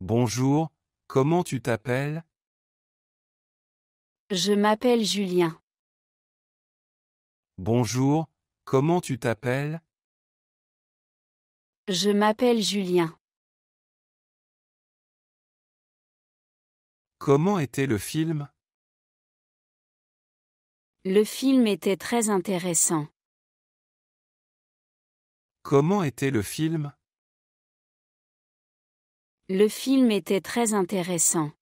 Bonjour, comment tu t'appelles? Je m'appelle Julien. Bonjour, comment tu t'appelles? Je m'appelle Julien. Comment était le film? Le film était très intéressant. Comment était le film? Le film était très intéressant.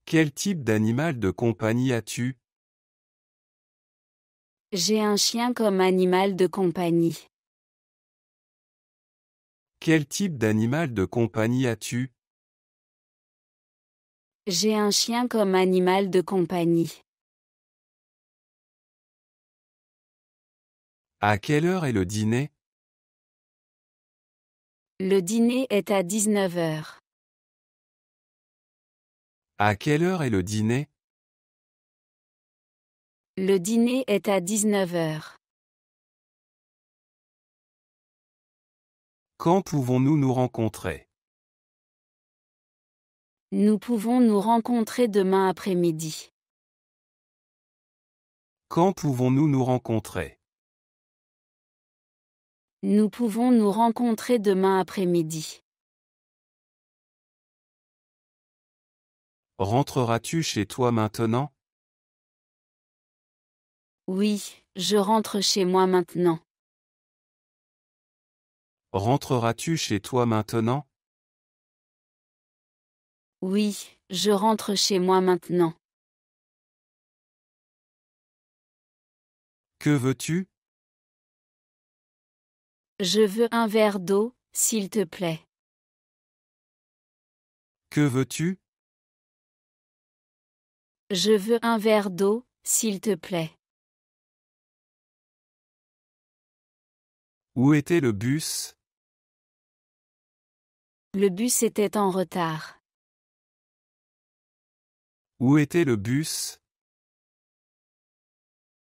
Quel type d'animal de compagnie as-tu? J'ai un chien comme animal de compagnie. Quel type d'animal de compagnie as-tu? J'ai un chien comme animal de compagnie. À quelle heure est le dîner? Le dîner est à 19 heures. À quelle heure est le dîner? Le dîner est à 19 heures. Quand pouvons-nous nous rencontrer? Nous pouvons nous rencontrer demain après-midi. Quand pouvons-nous nous rencontrer? Nous pouvons nous rencontrer demain après-midi. Rentreras-tu chez toi maintenant? Oui, je rentre chez moi maintenant. Rentreras-tu chez toi maintenant? Oui, je rentre chez moi maintenant. Que veux-tu? Je veux un verre d'eau, s'il te plaît. Que veux-tu? Je veux un verre d'eau, s'il te plaît. Où était le bus? Le bus était en retard. Où était le bus?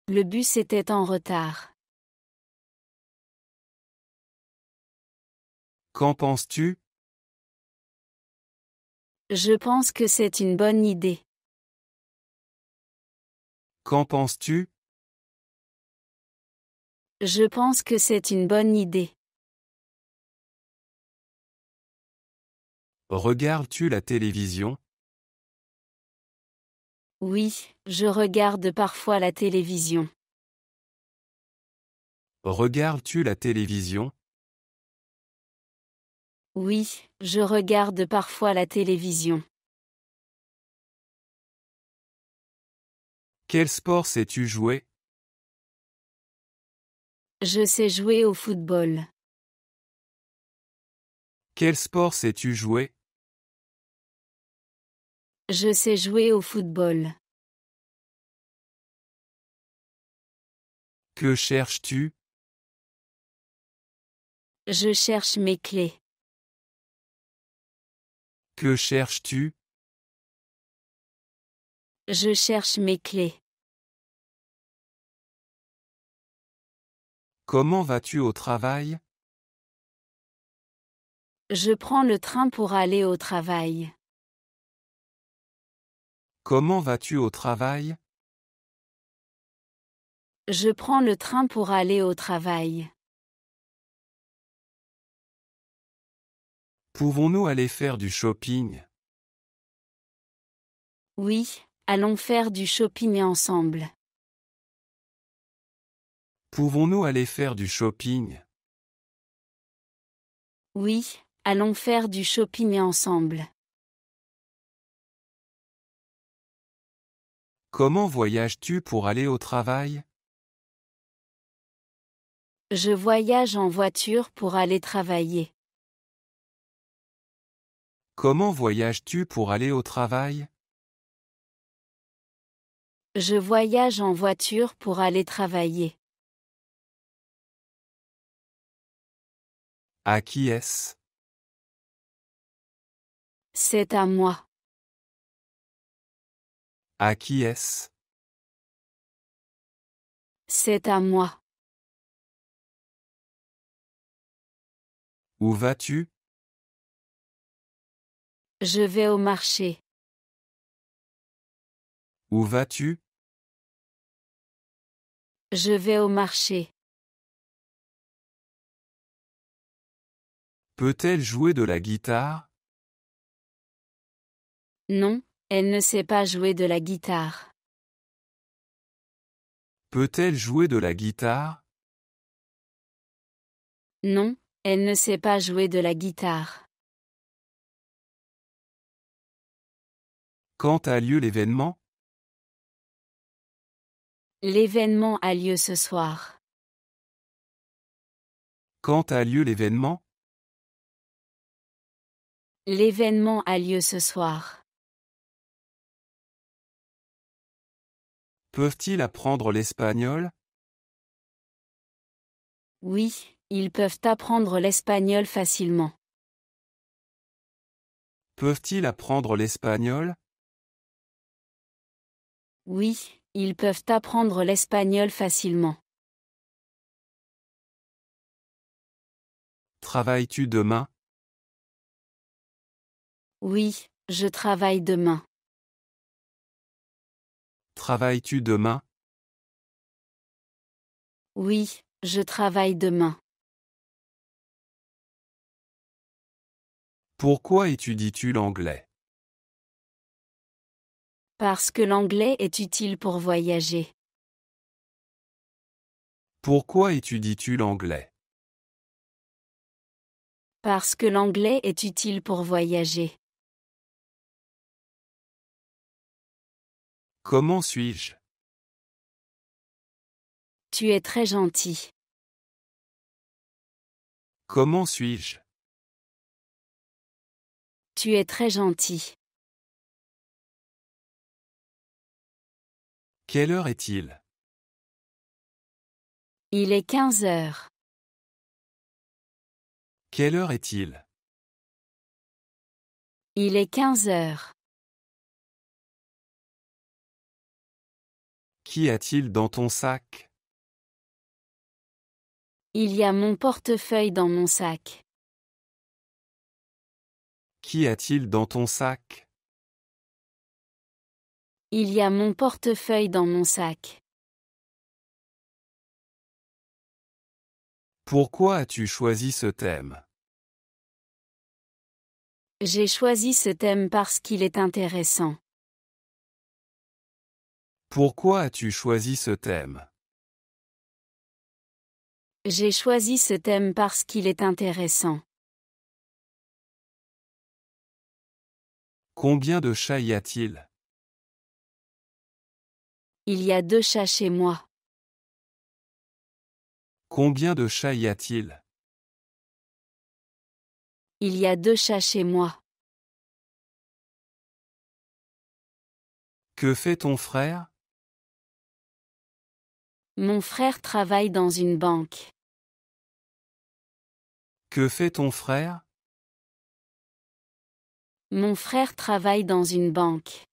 Le bus était en retard. Qu'en penses-tu? Je pense que c'est une bonne idée. Qu'en penses-tu? Je pense que c'est une bonne idée. Regardes-tu la télévision? Oui, je regarde parfois la télévision. Regardes-tu la télévision? Oui, je regarde parfois la télévision. Quel sport sais-tu jouer? Je sais jouer au football. Quel sport sais-tu jouer? Je sais jouer au football. Que cherches-tu? Je cherche mes clés. Que cherches-tu? Je cherche mes clés. Comment vas-tu au travail? Je prends le train pour aller au travail. Comment vas-tu au travail? Je prends le train pour aller au travail. Pouvons-nous aller faire du shopping? Oui, allons faire du shopping ensemble. Pouvons-nous aller faire du shopping? Oui, allons faire du shopping ensemble. Comment voyages-tu pour aller au travail? Je voyage en voiture pour aller travailler. Comment voyages-tu pour aller au travail? Je voyage en voiture pour aller travailler. À qui est-ce? C'est à moi. À qui est-ce? C'est à moi. Où vas-tu? Je vais au marché. Où vas-tu? Je vais au marché. Peut-elle jouer de la guitare? Non, elle ne sait pas jouer de la guitare. Peut-elle jouer de la guitare? Non, elle ne sait pas jouer de la guitare. Quand a lieu l'événement? L'événement a lieu ce soir. Quand a lieu l'événement? L'événement a lieu ce soir. Peuvent-ils apprendre l'espagnol? Oui, ils peuvent apprendre l'espagnol facilement. Peuvent-ils apprendre l'espagnol? Oui, ils peuvent apprendre l'espagnol facilement. Travailles-tu demain? Oui, je travaille demain. Travailles-tu demain? Oui, je travaille demain. Pourquoi étudies-tu l'anglais? Parce que l'anglais est utile pour voyager. Pourquoi étudies-tu l'anglais? Parce que l'anglais est utile pour voyager. Comment suis-je? Tu es très gentil. Comment suis-je? Tu es très gentil. Quelle heure est-il? Il est 15 heures. Quelle heure est-il? Il est 15 heures. Qu'y a-t-il dans ton sac? Il y a mon portefeuille dans mon sac. Qu'y a-t-il dans ton sac? Il y a mon portefeuille dans mon sac. Pourquoi as-tu choisi ce thème? J'ai choisi ce thème parce qu'il est intéressant. Pourquoi as-tu choisi ce thème? J'ai choisi ce thème parce qu'il est intéressant. Combien de chats y a-t-il? Il y a 2 chats chez moi. Combien de chats y a-t-il? Il y a 2 chats chez moi. Que fait ton frère? Mon frère travaille dans une banque. Que fait ton frère? Mon frère travaille dans une banque.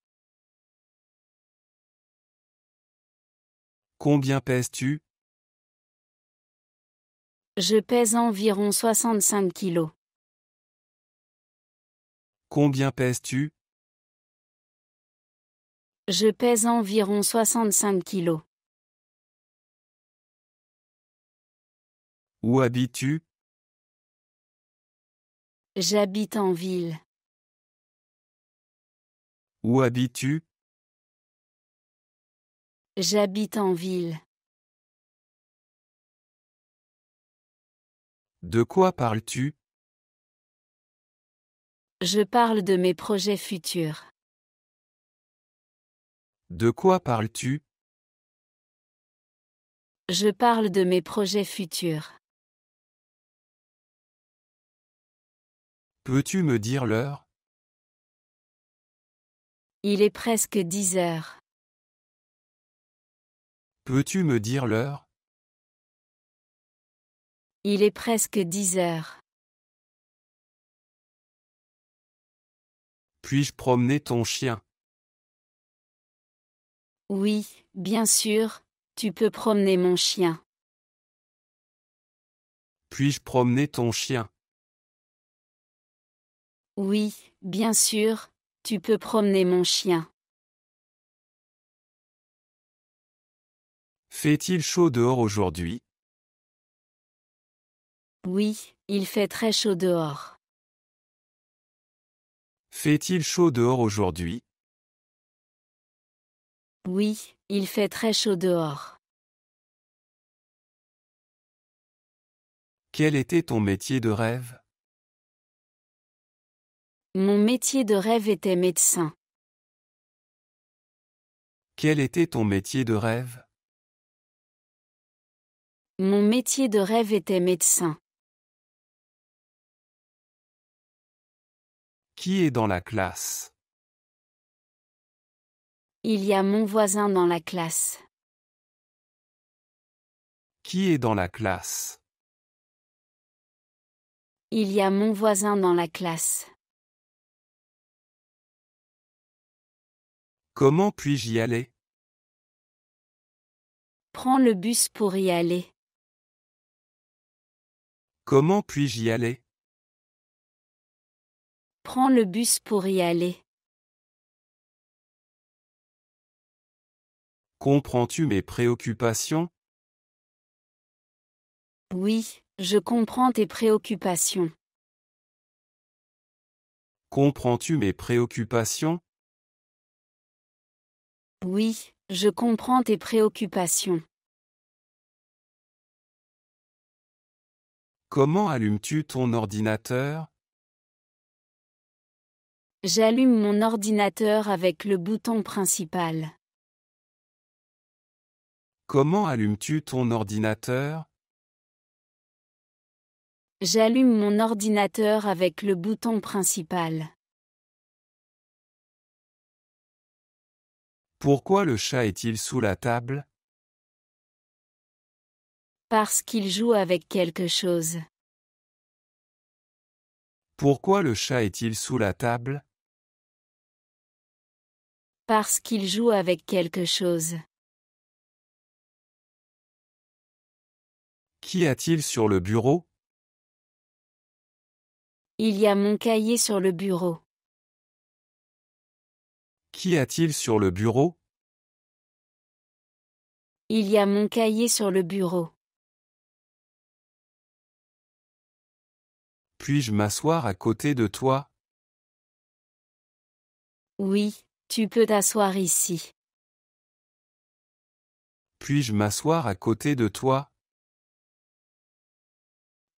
Combien pèses-tu? Je pèse environ 65 kilos. Combien pèses-tu? Je pèse environ 65 kilos. Où habites-tu? J'habite en ville. Où habites-tu? J'habite en ville. De quoi parles-tu? Je parle de mes projets futurs. De quoi parles-tu? Je parle de mes projets futurs. Peux-tu me dire l'heure? Il est presque 10 heures. Peux-tu me dire l'heure? Il est presque 10 heures. Puis-je promener ton chien? Oui, bien sûr, tu peux promener mon chien. Puis-je promener ton chien? Oui, bien sûr, tu peux promener mon chien. Fait-il chaud dehors aujourd'hui? Oui, il fait très chaud dehors. Fait-il chaud dehors aujourd'hui? Oui, il fait très chaud dehors. Quel était ton métier de rêve? Mon métier de rêve était médecin. Quel était ton métier de rêve? Mon métier de rêve était médecin. Qui est dans la classe? Il y a mon voisin dans la classe. Qui est dans la classe? Il y a mon voisin dans la classe. Comment puis-je y aller? Prends le bus pour y aller. Comment puis-je y aller? Prends le bus pour y aller. Comprends-tu mes préoccupations? Oui, je comprends tes préoccupations. Comprends-tu mes préoccupations? Oui, je comprends tes préoccupations. Comment allumes-tu ton ordinateur? J'allume mon ordinateur avec le bouton principal. Comment allumes-tu ton ordinateur? J'allume mon ordinateur avec le bouton principal. Pourquoi le chat est-il sous la table? Parce qu'il joue avec quelque chose. Pourquoi le chat est-il sous la table? Parce qu'il joue avec quelque chose. Qu'y a-t-il sur le bureau? Il y a mon cahier sur le bureau. Qu'y a-t-il sur le bureau? Il y a mon cahier sur le bureau. Puis-je m'asseoir à côté de toi? Oui, tu peux t'asseoir ici. Puis-je m'asseoir à côté de toi?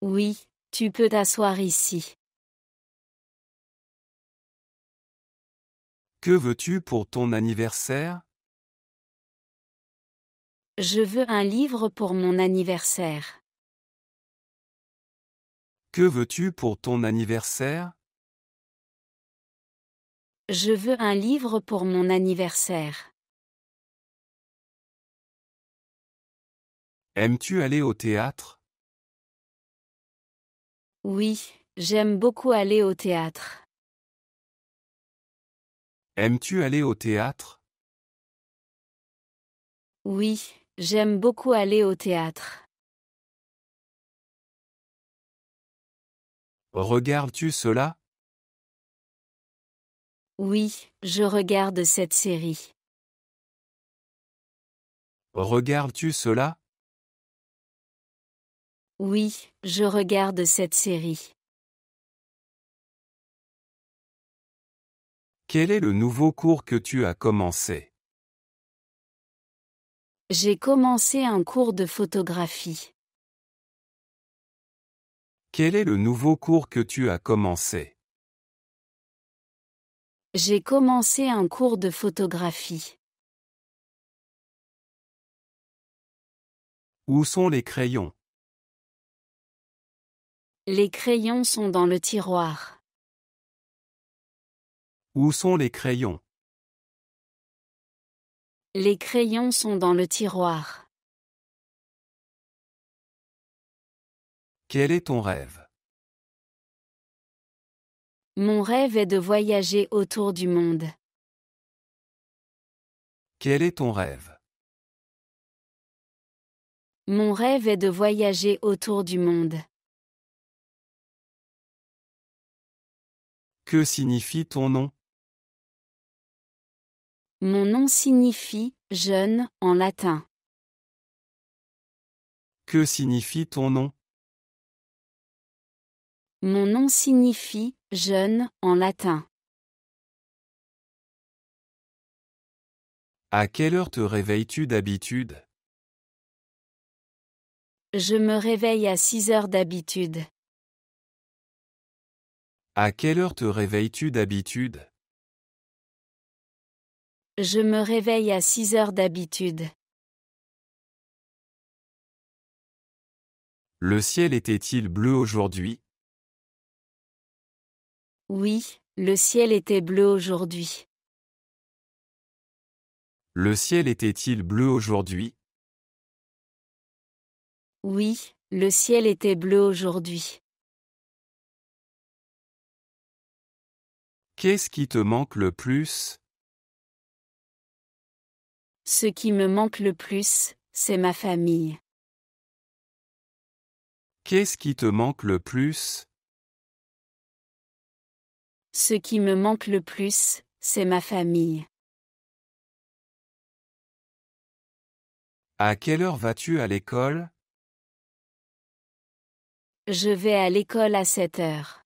Oui, tu peux t'asseoir ici. Que veux-tu pour ton anniversaire? Je veux un livre pour mon anniversaire. Que veux-tu pour ton anniversaire? Je veux un livre pour mon anniversaire. Aimes-tu aller au théâtre? Oui, j'aime beaucoup aller au théâtre. Aimes-tu aller au théâtre? Oui, j'aime beaucoup aller au théâtre. Regardes-tu cela? Oui, je regarde cette série. Regardes-tu cela? Oui, je regarde cette série. Quel est le nouveau cours que tu as commencé? J'ai commencé un cours de photographie. Quel est le nouveau cours que tu as commencé? J'ai commencé un cours de photographie. Où sont les crayons? Les crayons sont dans le tiroir. Où sont les crayons? Les crayons sont dans le tiroir. Quel est ton rêve? Mon rêve est de voyager autour du monde. Quel est ton rêve? Mon rêve est de voyager autour du monde. Que signifie ton nom? Mon nom signifie « jeune » en latin. Que signifie ton nom? Mon nom signifie « jeune » en latin. À quelle heure te réveilles-tu d'habitude? Je me réveille à 6 heures d'habitude. À quelle heure te réveilles-tu d'habitude? Je me réveille à 6 heures d'habitude. Le ciel était-il bleu aujourd'hui? Oui, le ciel était bleu aujourd'hui. Le ciel était-il bleu aujourd'hui? Oui, le ciel était bleu aujourd'hui. Qu'est-ce qui te manque le plus? Ce qui me manque le plus, c'est ma famille. Qu'est-ce qui te manque le plus? Ce qui me manque le plus, c'est ma famille. À quelle heure vas-tu à l'école? Je vais à l'école à 7 heures.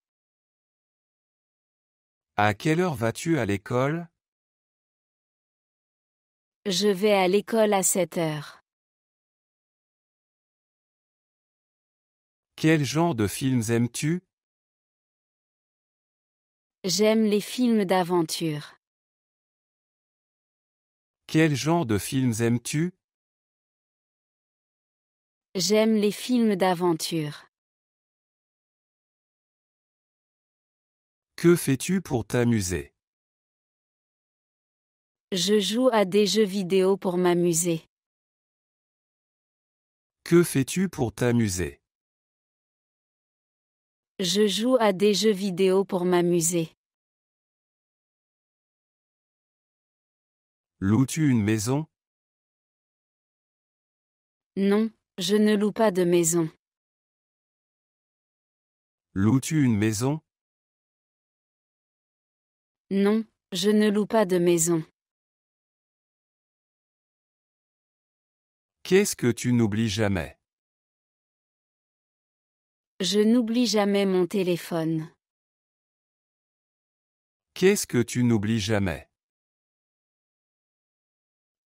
À quelle heure vas-tu à l'école? Je vais à l'école à 7 heures. Quel genre de films aimes-tu? J'aime les films d'aventure. Quel genre de films aimes-tu? J'aime les films d'aventure. Que fais-tu pour t'amuser? Je joue à des jeux vidéo pour m'amuser. Que fais-tu pour t'amuser? Je joue à des jeux vidéo pour m'amuser. Loues-tu une maison? Non, je ne loue pas de maison. Loues-tu une maison? Non, je ne loue pas de maison. Qu'est-ce que tu n'oublies jamais? Je n'oublie jamais mon téléphone. Qu'est-ce que tu n'oublies jamais?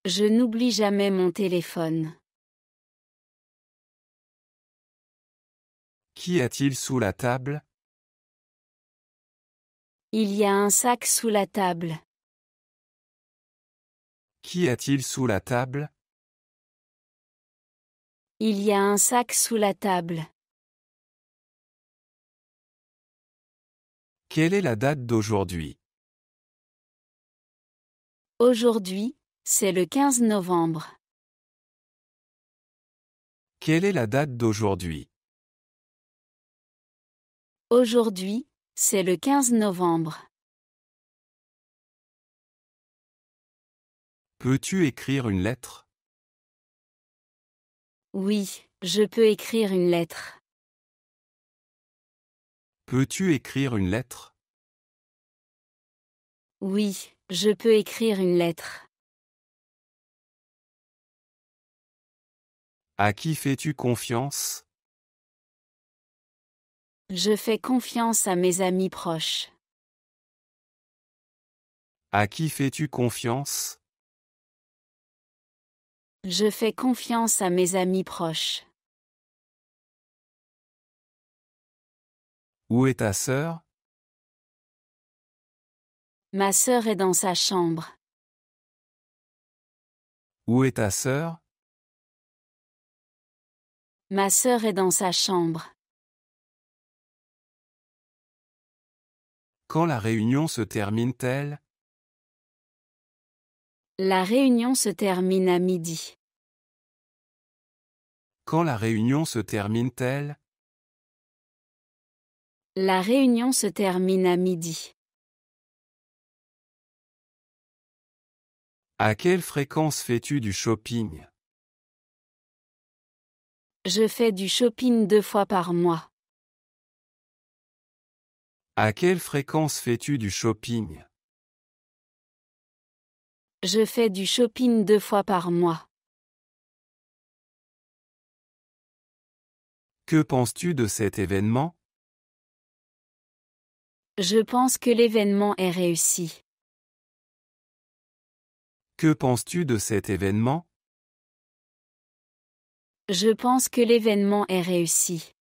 Je n'oublie jamais mon téléphone. Qu'y a-t-il sous la table? Il y a un sac sous la table. Qu'y a-t-il sous la table? Il y a un sac sous la table. Quelle est la date d'aujourd'hui? Aujourd'hui, c'est le 15 novembre. Quelle est la date d'aujourd'hui? Aujourd'hui, c'est le 15 novembre. Peux-tu écrire une lettre? Oui, je peux écrire une lettre. Peux-tu écrire une lettre? Oui, je peux écrire une lettre. À qui fais-tu confiance? Je fais confiance à mes amis proches. À qui fais-tu confiance? Je fais confiance à mes amis proches. Où est ta sœur? Ma sœur est dans sa chambre. Où est ta sœur? Ma sœur est dans sa chambre. Quand la réunion se termine-t-elle? La réunion se termine à midi. Quand la réunion se termine-t-elle? La réunion se termine à midi. À quelle fréquence fais-tu du shopping? Je fais du shopping 2 fois par mois. À quelle fréquence fais-tu du shopping? Je fais du shopping 2 fois par mois. Que penses-tu de cet événement? Je pense que l'événement est réussi. Que penses-tu de cet événement? Je pense que l'événement est réussi.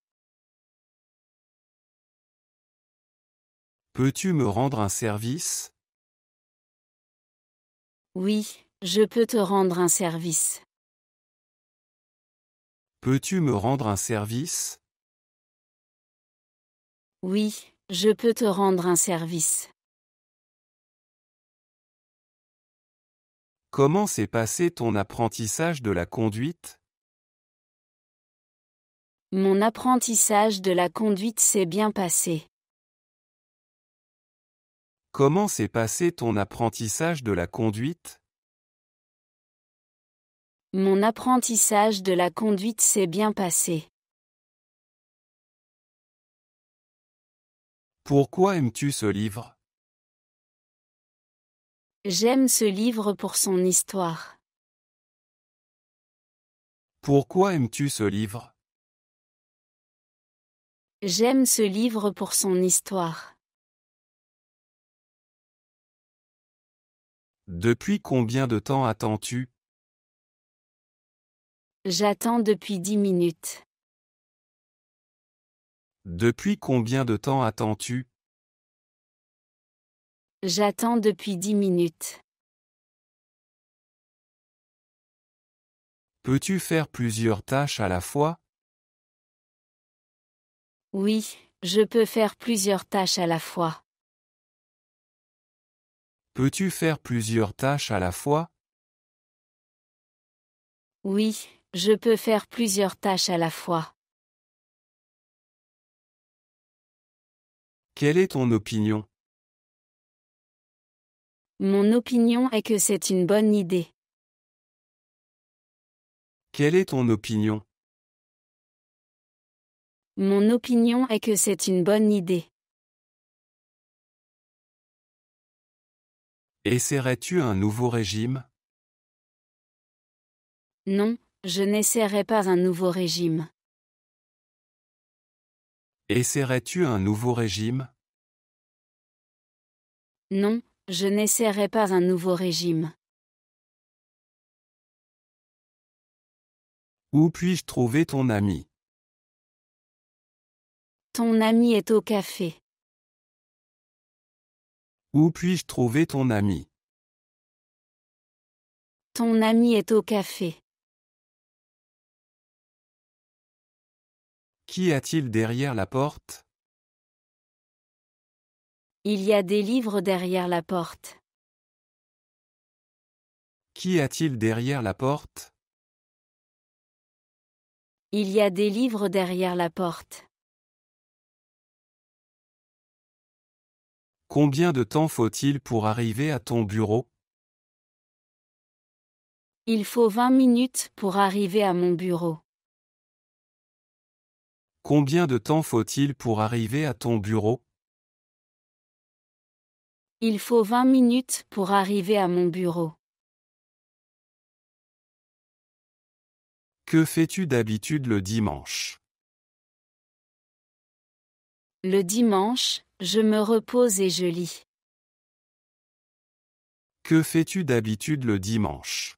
Peux-tu me rendre un service? Oui, je peux te rendre un service. Peux-tu me rendre un service? Oui, je peux te rendre un service. Comment s'est passé ton apprentissage de la conduite? Mon apprentissage de la conduite s'est bien passé. Comment s'est passé ton apprentissage de la conduite? Mon apprentissage de la conduite s'est bien passé. Pourquoi aimes-tu ce livre? J'aime ce livre pour son histoire. Pourquoi aimes-tu ce livre? J'aime ce livre pour son histoire. Depuis combien de temps attends-tu? J'attends depuis 10 minutes. Depuis combien de temps attends-tu? J'attends depuis 10 minutes. Peux-tu faire plusieurs tâches à la fois? Oui, je peux faire plusieurs tâches à la fois. Peux-tu faire plusieurs tâches à la fois? Oui, je peux faire plusieurs tâches à la fois. Quelle est ton opinion? Mon opinion est que c'est une bonne idée. Quelle est ton opinion? Mon opinion est que c'est une bonne idée. Essaierais-tu un nouveau régime? Non, je n'essaierai pas un nouveau régime. Essaierais-tu un nouveau régime? Non, je n'essaierai pas un nouveau régime. Où puis-je trouver ton ami? Ton ami est au café. Où puis-je trouver ton ami? Ton ami est au café. Qu'y a-t-il derrière la porte? Il y a des livres derrière la porte. Qu'y a-t-il derrière la porte? Il y a des livres derrière la porte. Combien de temps faut-il pour arriver à ton bureau? Il faut 20 minutes pour arriver à mon bureau. Combien de temps faut-il pour arriver à ton bureau? Il faut 20 minutes pour arriver à mon bureau. Que fais-tu d'habitude le dimanche? Le dimanche, je me repose et je lis. Que fais-tu d'habitude le dimanche?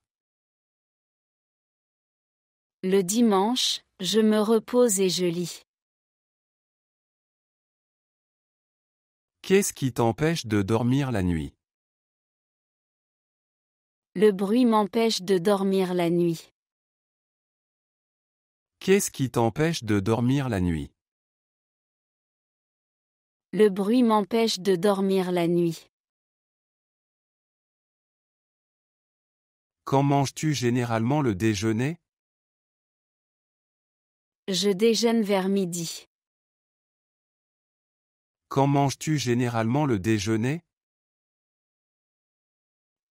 Le dimanche, je me repose et je lis. Qu'est-ce qui t'empêche de dormir la nuit? Le bruit m'empêche de dormir la nuit. Qu'est-ce qui t'empêche de dormir la nuit? Le bruit m'empêche de dormir la nuit. Quand manges-tu généralement le déjeuner? Je déjeune vers midi. Quand manges-tu généralement le déjeuner?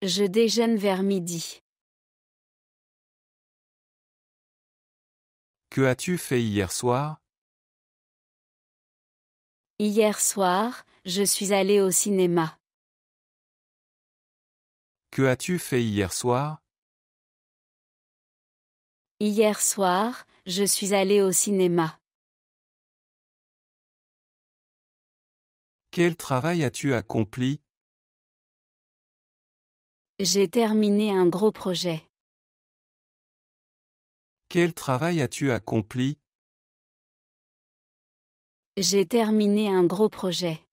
Je déjeune vers midi. Que as-tu fait hier soir? Hier soir, je suis allé au cinéma. Que as-tu fait hier soir? Hier soir, je suis allé au cinéma. Quel travail as-tu accompli? J'ai terminé un gros projet. Quel travail as-tu accompli? J'ai terminé un gros projet.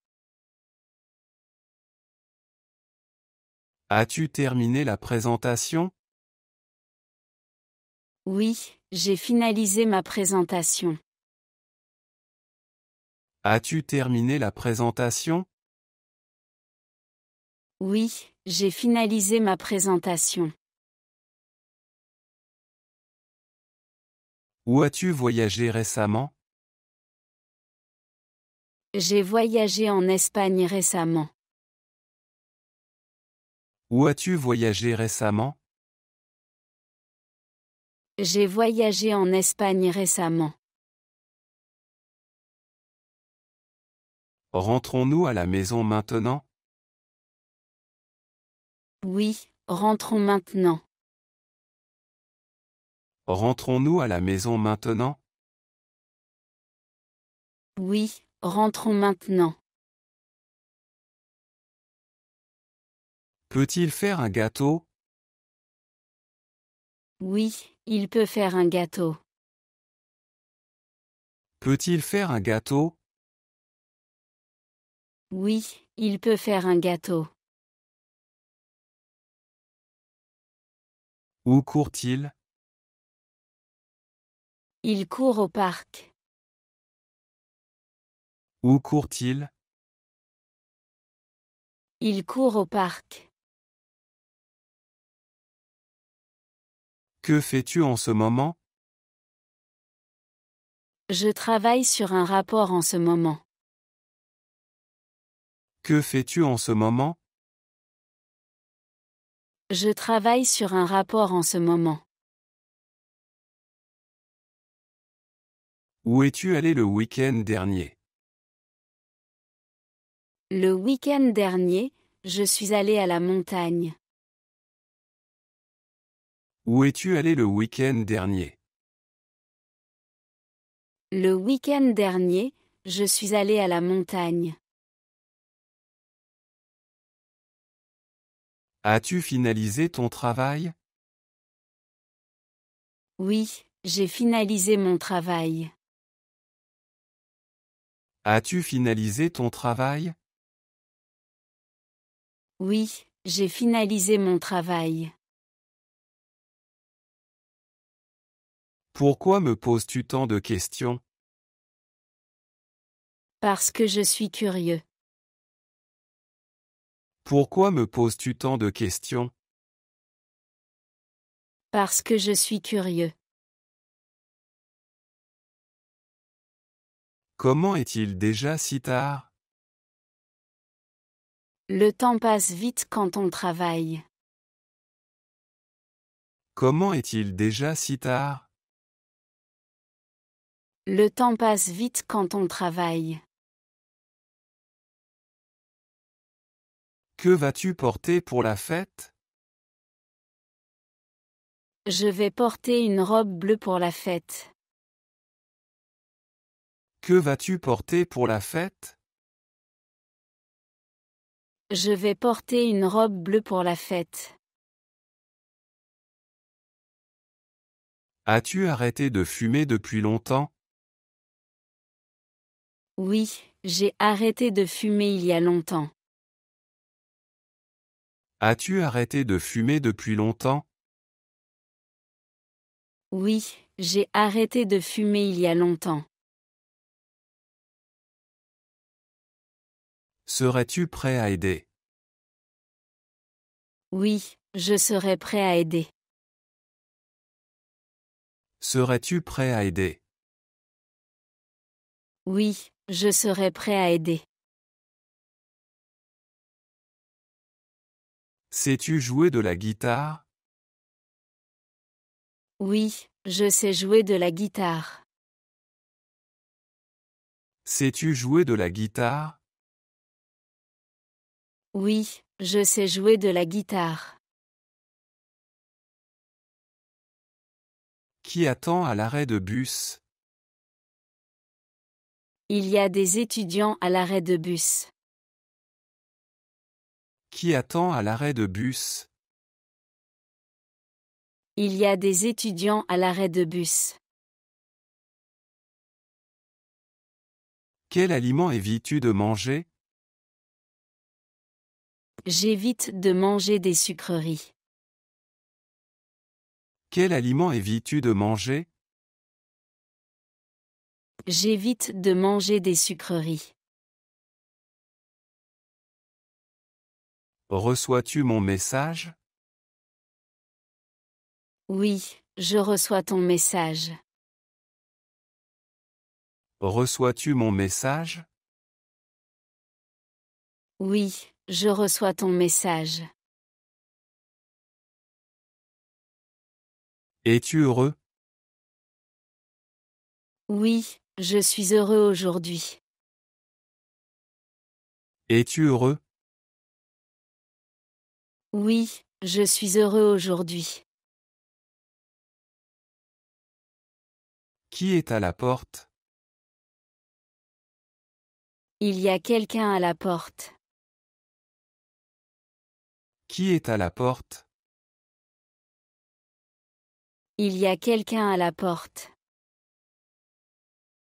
As-tu terminé la présentation? Oui, j'ai finalisé ma présentation. As-tu terminé la présentation? Oui, j'ai finalisé ma présentation. Où as-tu voyagé récemment? J'ai voyagé en Espagne récemment. Où as-tu voyagé récemment? J'ai voyagé en Espagne récemment. Rentrons-nous à la maison maintenant? Oui, rentrons maintenant. Rentrons-nous à la maison maintenant? Oui, rentrons maintenant. Peut-il faire un gâteau? Oui, il peut faire un gâteau. Peut-il faire un gâteau? Oui, il peut faire un gâteau. Où court-il? Il court au parc. Où court-il? Il court au parc. Que fais-tu en ce moment? Je travaille sur un rapport en ce moment. Que fais-tu en ce moment? Je travaille sur un rapport en ce moment. Où es-tu allé le week-end dernier? Le week-end dernier, je suis allé à la montagne. Où es-tu allé le week-end dernier? Le week-end dernier, je suis allé à la montagne. As-tu finalisé ton travail? Oui, j'ai finalisé mon travail. As-tu finalisé ton travail? Oui, j'ai finalisé mon travail. Pourquoi me poses-tu tant de questions? Parce que je suis curieux. Pourquoi me poses-tu tant de questions? Parce que je suis curieux. Comment est-il déjà si tard? Le temps passe vite quand on travaille. Comment est-il déjà si tard? Le temps passe vite quand on travaille. Que vas-tu porter pour la fête? Je vais porter une robe bleue pour la fête. Que vas-tu porter pour la fête? Je vais porter une robe bleue pour la fête. As-tu arrêté de fumer depuis longtemps? Oui, j'ai arrêté de fumer il y a longtemps. As-tu arrêté de fumer depuis longtemps? Oui, j'ai arrêté de fumer il y a longtemps. Serais-tu prêt à aider? Oui, je serai prêt à aider. Serais-tu prêt à aider? Oui, je serai prêt à aider. Sais-tu jouer de la guitare? Oui, je sais jouer de la guitare. Sais-tu jouer de la guitare? Oui, je sais jouer de la guitare. Qui attend à l'arrêt de bus? Il y a des étudiants à l'arrêt de bus. Qui attend à l'arrêt de bus? Il y a des étudiants à l'arrêt de bus. Quel aliment évites-tu de manger? J'évite de manger des sucreries. Quel aliment évites-tu de manger? J'évite de manger des sucreries. Reçois-tu mon message? Oui, je reçois ton message. Reçois-tu mon message? Oui, je reçois ton message. Es-tu heureux? Oui, je suis heureux aujourd'hui. Es-tu heureux? Oui, je suis heureux aujourd'hui. Qui est à la porte? Il y a quelqu'un à la porte. Qui est à la porte? Il y a quelqu'un à la porte.